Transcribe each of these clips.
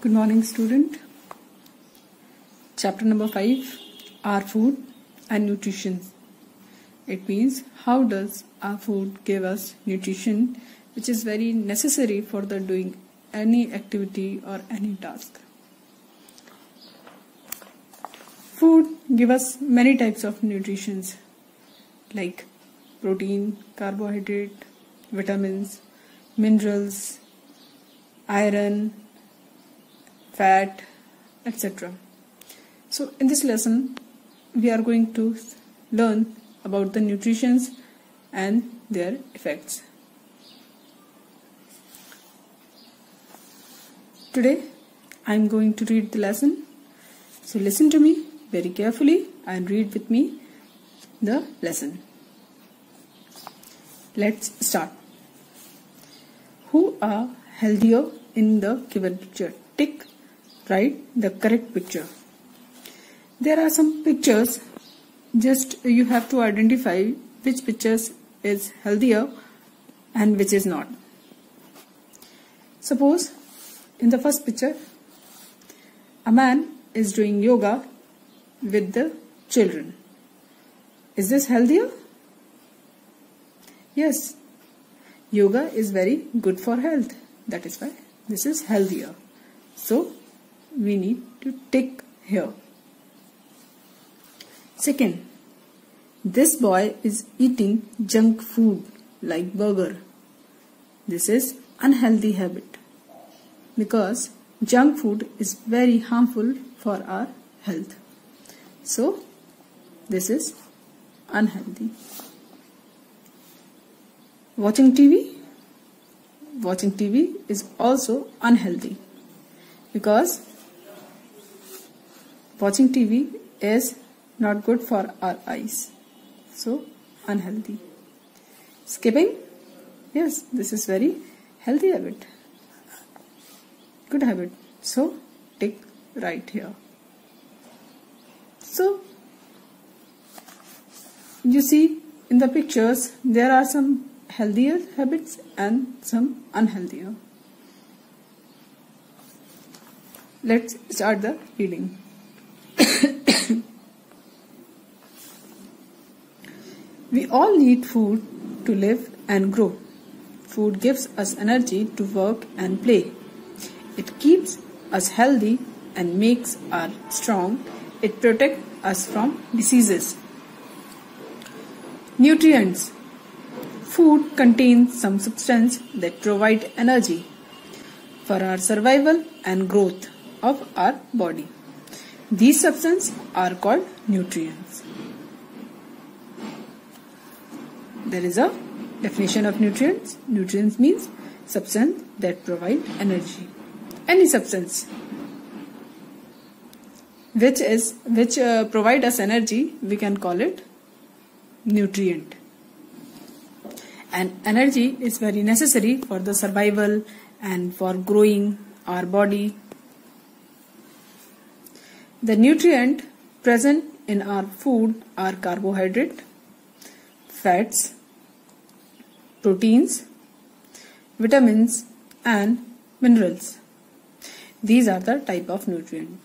Good morning, student. Chapter number 5, our food and nutrition. It means how does our food give us nutrition which is very necessary for the doing any activity or any task. Food give us many types of nutritions like protein, carbohydrate, vitamins, minerals, iron, fat, etc. So in this lesson we are going to learn about the nutritions and their effects. Today I am going to read the lesson. So listen to me very carefully and read with me the lesson. Let's start. Who are healthier in the given picture? Tick. Write the correct picture. There are some pictures. Just you have to identify which pictures is healthier and which is not. Suppose in the first picture a man is doing yoga with the children. Is this healthier? Yes. Yoga is very good for health. That is why this is healthier. So we need to tick here. Second, this boy is eating junk food like burger. This is unhealthy habit because junk food is very harmful for our health. So this is unhealthy. Watching TV? Watching TV is also unhealthy because watching TV is not good for our eyes. So unhealthy. Skipping? Yes, this is very healthy habit. Good habit. So tick right here. So you see in the pictures there are some healthier habits and some unhealthier. Let's start the reading. We all need food to live and grow. Food gives us energy to work and play. It keeps us healthy and makes us strong. It protects us from diseases. Nutrients. Food contains some substance that provide energy for our survival and growth of our body. These substances are called nutrients. There is a definition of nutrients. Nutrients means substance that provide energy. Any substance which provide us energy, we can call it nutrient. And energy is very necessary for the survival and for growing our body. The nutrient present in our food are carbohydrate, fats, proteins, vitamins and minerals. These are the type of nutrient.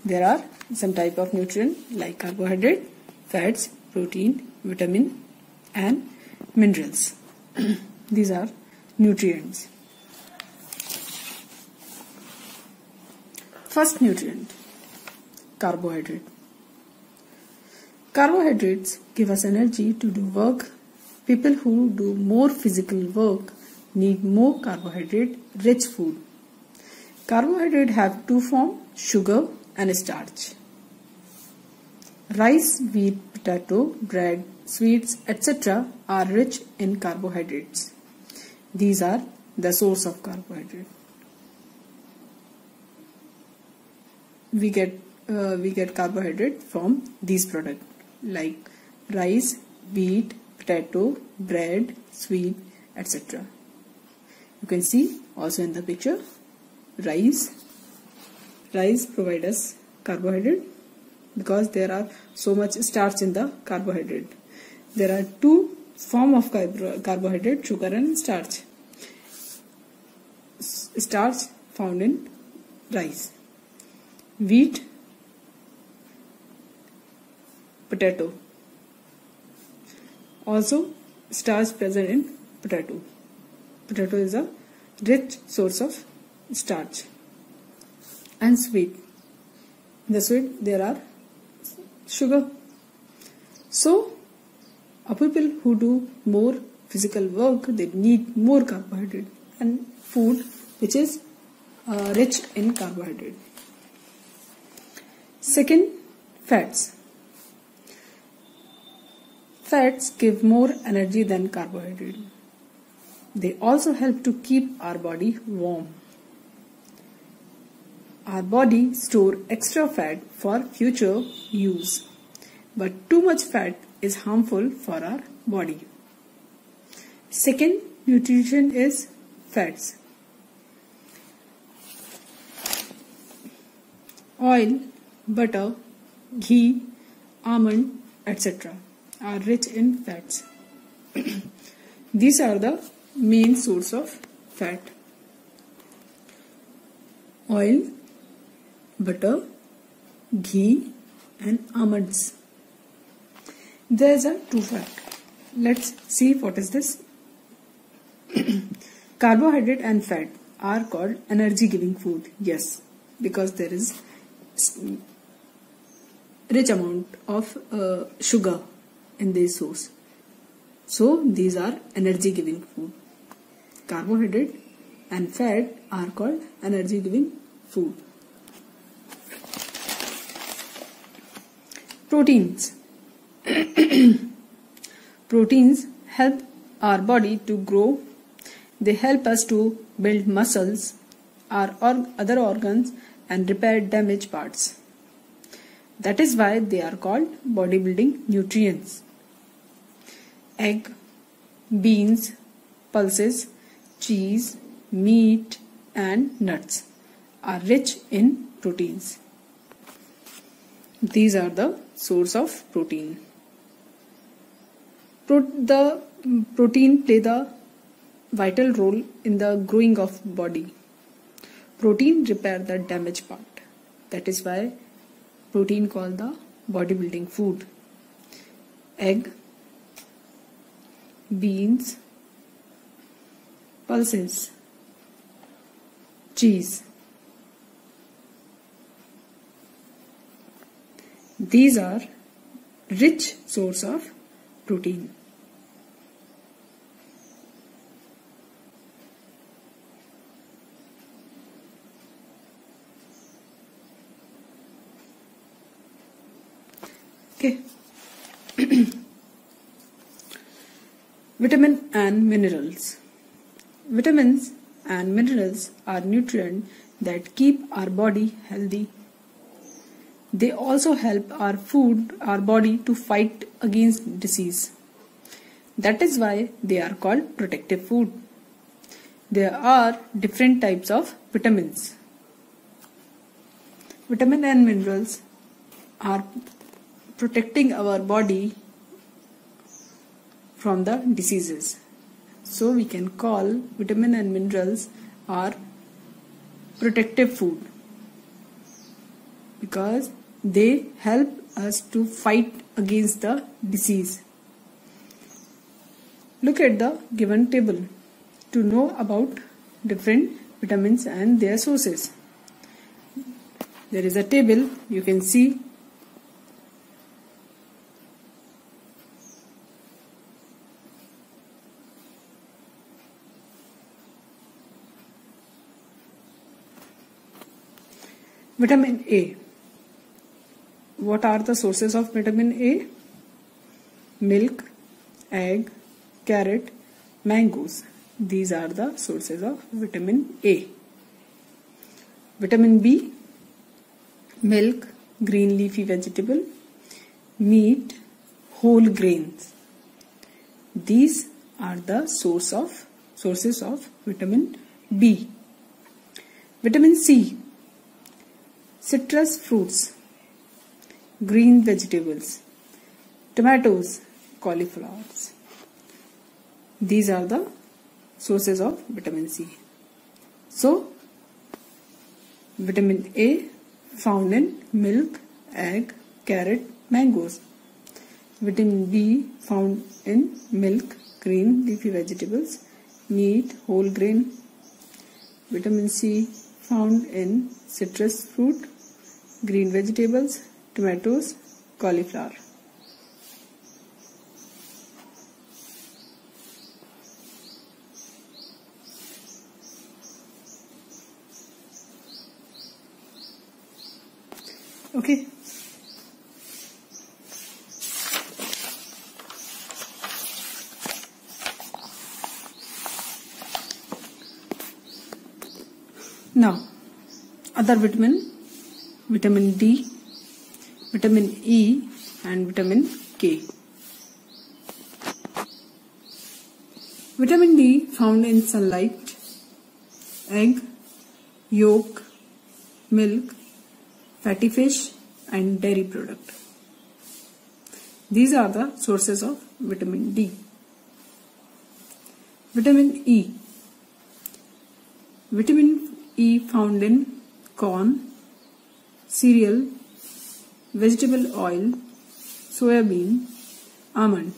There are some type of nutrient like carbohydrate, fats, protein, vitamin and minerals. These are nutrients. First nutrient, carbohydrate. Carbohydrates give us energy to do work. People who do more physical work need more carbohydrate-rich food. Carbohydrates have two forms, sugar and starch. Rice, wheat, potato, bread, sweets, etc. are rich in carbohydrates. These are the source of carbohydrate. We get carbohydrate from these products like rice, wheat, potato, bread, sweet, etc. You can see also in the picture rice. Rice provides us carbohydrate because there are so much starch in the carbohydrate. There are two forms of carbohydrate, sugar and starch. starch found in rice. Wheat, potato. Also starch present in potato. Potato is a rich source of starch. And sweet. In the sweet there are sugar. So a people who do more physical work, they need more carbohydrate and food which is rich in carbohydrate. Second, fats. Fats give more energy than carbohydrate. They also help to keep our body warm. Our body stores extra fat for future use, but too much fat is harmful for our body. Second nutrition is fats. Oil, butter, ghee, almond, etc. are rich in fats. These are the main source of fat. Oil, butter, ghee and almonds. There is a true fact. Let's see what is this. Carbohydrate and fat are called energy giving food. Yes, because there is rich amount of sugar in this source. So these are energy giving food. Carbohydrate and fat are called energy giving food. Proteins. Proteins help our body to grow. They help us to build muscles, our other organs and repair damaged parts. That is why they are called bodybuilding nutrients. Egg, beans, pulses, cheese, meat and nuts are rich in proteins. These are the source of protein. The protein play the vital role in the growing of body. Protein repair the damaged part. That is why protein called the bodybuilding food. Egg, beans, pulses, cheese. These are rich source of protein. Okay. Vitamin and minerals. Vitamins and minerals are nutrients that keep our body healthy. They also help our body to fight against disease. That is why they are called protective food. There are different types of vitamins. Vitamin and minerals are protecting our body from the diseases. So we can call vitamin and minerals are protective food because they help us to fight against the disease. Look at the given table to know about different vitamins and their sources. There is a table, you can see vitamin A. What are the sources of vitamin A? Milk, egg, carrot, mangoes. These are the sources of vitamin A. Vitamin B, milk, green leafy vegetable, meat, whole grains. These are the sources of vitamin B. Vitamin C, citrus fruits, green vegetables, tomatoes, cauliflowers. These are the sources of vitamin C. So Vitamin A found in milk, egg, carrot, mangoes. Vitamin B found in milk, green leafy vegetables, meat, whole grain. Vitamin C found in citrus fruit, green vegetables, tomatoes, cauliflower. Okay. Now, other vitamin D, vitamin E and vitamin K. Vitamin D found in sunlight, egg, yolk, milk, fatty fish and dairy product. These are the sources of vitamin D. Vitamin E. Vitamin E found in corn, cereal, vegetable oil, soya bean, almond.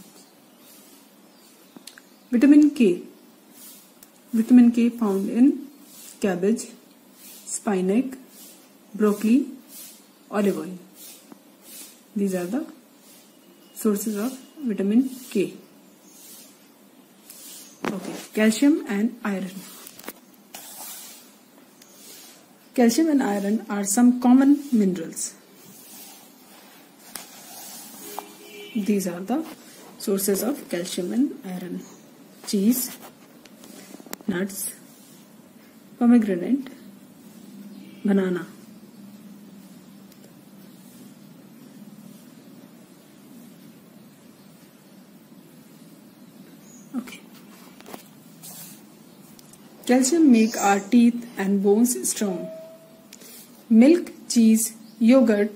Vitamin K. Vitamin K found in cabbage, spinach, broccoli, olive oil. These are the sources of vitamin K. Okay, calcium and iron. Calcium and iron are some common minerals. These are the sources of calcium and iron. Cheese, nuts, pomegranate, banana. Okay. Calcium make our teeth and bones strong. Milk, cheese, yogurt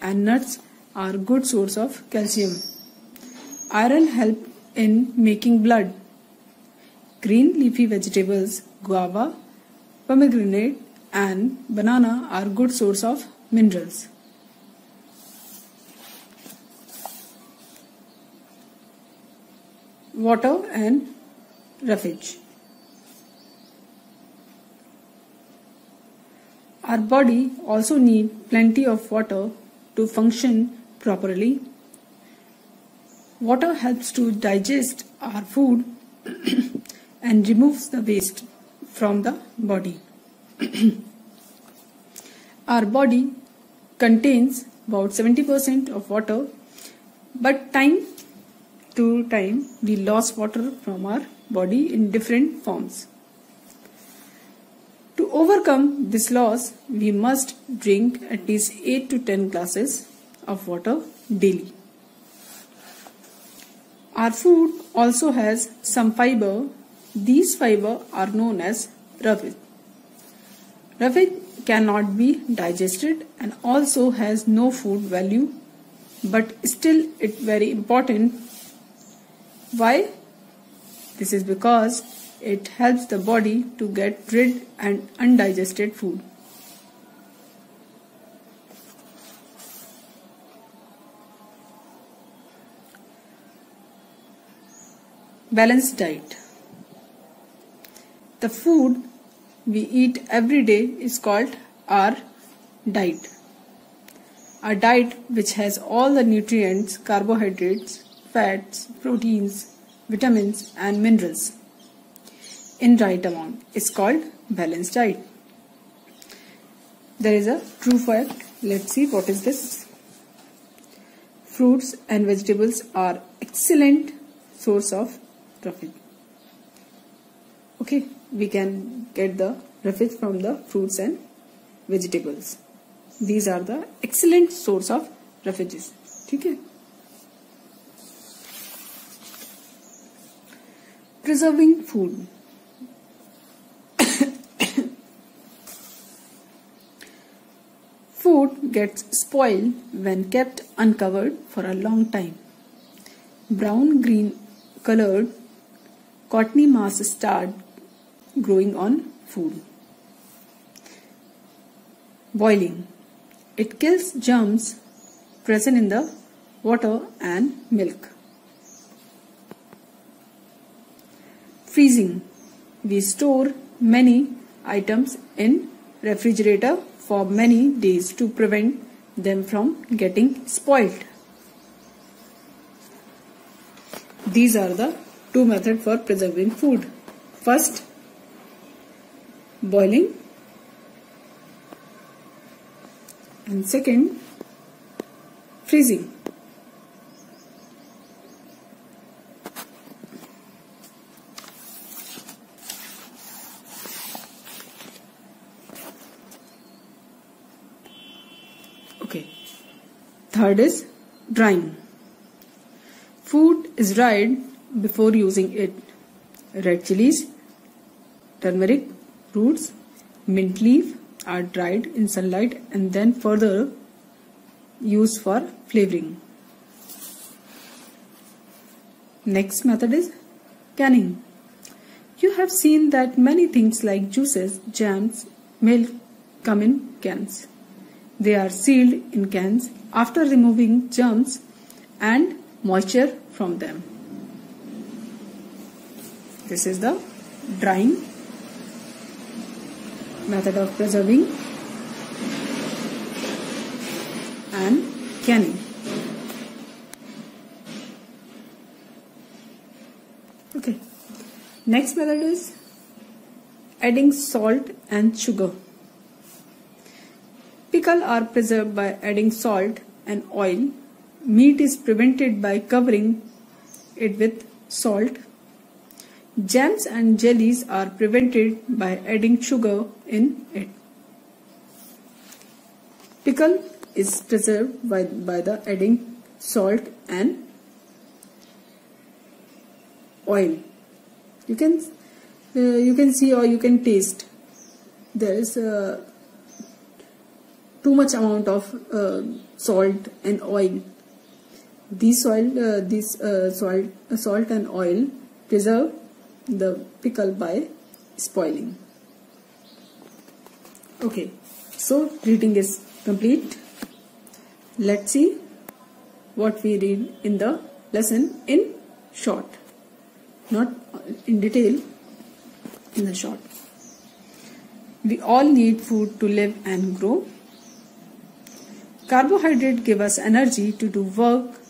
and nuts are good source of calcium. Iron help in making blood. Green leafy vegetables, guava, pomegranate and banana are good source of minerals. Water and roughage. Our body also needs plenty of water to function properly. Water helps to digest our food and removes the waste from the body. Our body contains about 70% of water, but time to time we lose water from our body in different forms. To overcome this loss, we must drink at least 8 to 10 glasses of water daily. Our food also has some fiber. These fiber are known as roughage. Roughage cannot be digested and also has no food value, but still it's very important. Why? This is because it helps the body to get rid of undigested food. Balanced diet. The food we eat every day is called our diet. A diet which has all the nutrients, carbohydrates, fats, proteins, vitamins and minerals in right amount is called balanced diet. There is a true fact. Let's see what is this. Fruits and vegetables are excellent source of roughage. Okay, we can get the roughage from the fruits and vegetables. These are the excellent source of roughages. Okay. Preserving food. Food gets spoiled when kept uncovered for a long time. Brown-green colored cottony mass start growing on food. Boiling. It kills germs present in the water and milk. Freezing. We store many items in refrigerator for many days to prevent them from getting spoiled. These are the two methods for preserving food. First, boiling, and second, freezing. Okay. Third is drying. Food is dried before using it. Red chilies, turmeric, roots, mint leaf are dried in sunlight and then further used for flavoring. Next method is canning. You have seen that many things like juices, jams, milk come in cans. They are sealed in cans after removing germs and moisture from them. This is the drying method of preserving and canning. Okay. Next method is adding salt and sugar. Pickles are preserved by adding salt and oil. Meat is prevented by covering it with salt. Jams and jellies are prevented by adding sugar in it. Pickle is preserved by the adding salt and oil. You can see or you can taste. There is too much amount of salt and oil. Salt and oil preserve the pickle by spoiling. Okay, so reading is complete. Let's see what we read in the lesson in short, not in detail, in the short. We all need food to live and grow. Carbohydrates give us energy to do work.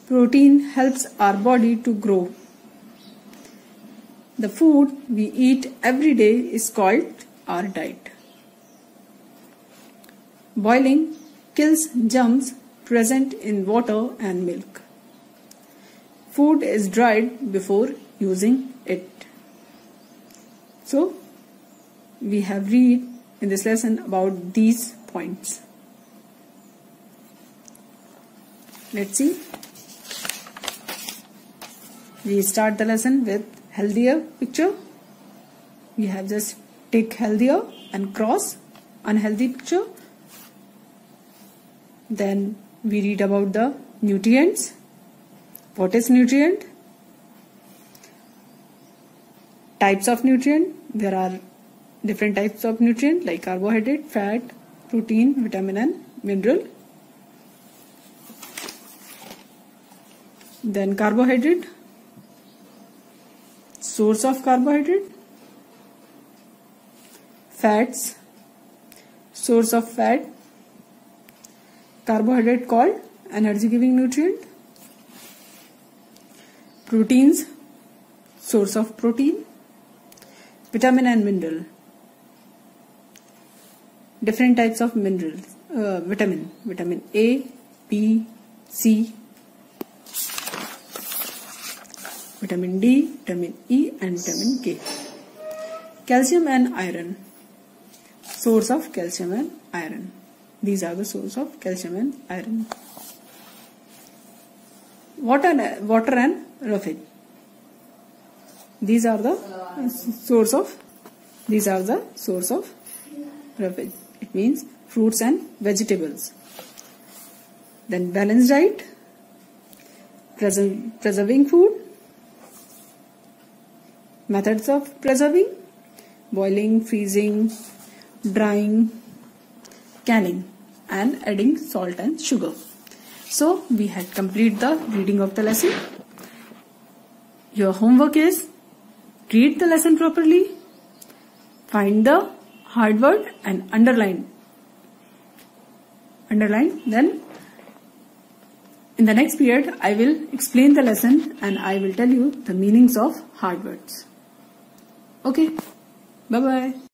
Protein helps our body to grow. The food we eat every day is called our diet. Boiling kills germs present in water and milk. Food is dried before using it. So, we have read in this lesson about these points. Let's see. We start the lesson with healthier picture. We have just take healthier and cross unhealthy picture. Then we read about the nutrients. What is nutrient? Types of nutrient. There are different types of nutrient like carbohydrate, fat, protein, vitamin and mineral. Then carbohydrate. Source of carbohydrate. Fats. Source of fat. Carbohydrate called energy giving nutrient. Proteins. Source of protein. Vitamin and mineral. Different types of minerals. Vitamin A, B, C. Vitamin D, vitamin E and vitamin K. Calcium and iron. Source of calcium and iron. These are the source of calcium and iron. Water and roughage. These are the source of roughage. It means fruits and vegetables. Then balanced diet. Preserving food. Methods of preserving: boiling, freezing, drying, canning and adding salt and sugar. So we had completed the reading of the lesson. Your homework is read the lesson properly, find the hard word and underline. Then in the next period I will explain the lesson and I will tell you the meanings of hard words. Okay, bye bye.